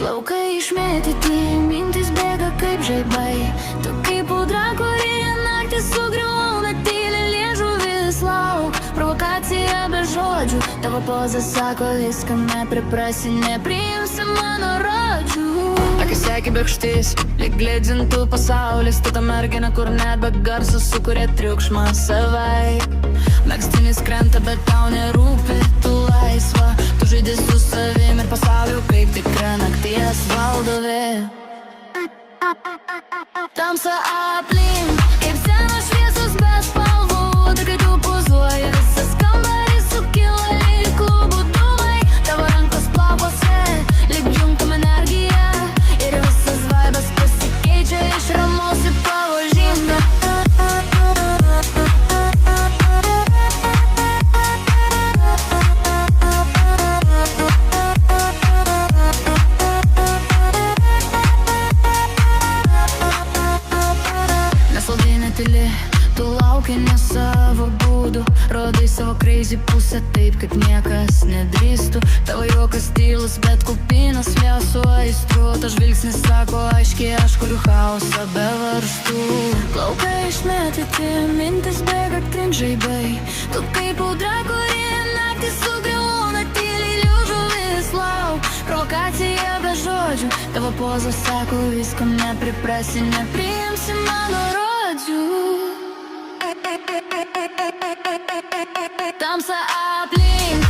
Plaukai išmėtyti, mintis bėga kaip žaibai. Tu kaip audra, kuri naktį sugriauna, tyli liežuvis lauk. Provokacija be žodžių, tavo poza sako viską, nepriprasi, nepriimsi mano rodžių. Akis seki bekštis, lyg glėdzintų pasaulis. Tu ta mergina, kur net be garso sukuria triukšmą savai. Megztinis krenta, bet tau nerūpi, tu laisva. Tu žaidi su savim ir pasauliu kaip tikra nakties valdovė. Tamsa aplink, kaip senos šviesos be spalvų. Tai kai tu pozuoji, visas kambarys sukyla lyg klubų dūmai. Tavo rankos plavuose, lyg džiungtum energiją. Ir visas vaibas pasikeičia iš ramaus į pavojingą. Tu lauki ne savo būdų, rodai savo crazy pusę taip, kaip niekas nedrįstų. Tavo juokas tylus, bet kupinas vėsų aistrų. Tas žvilgsnis sako aiškiai, aš kuriu chaosą be varžtų. Plaukai išmėtyti, mintis bėga kaip žaibai. Tu kaip audra, kuri naktį sugriauna, tyliai liežuvis lauk. Provokacija be žodžių, tavo poza sako visko, nepriprasi, nepriimsi mano rodžių. Tamsa aplink.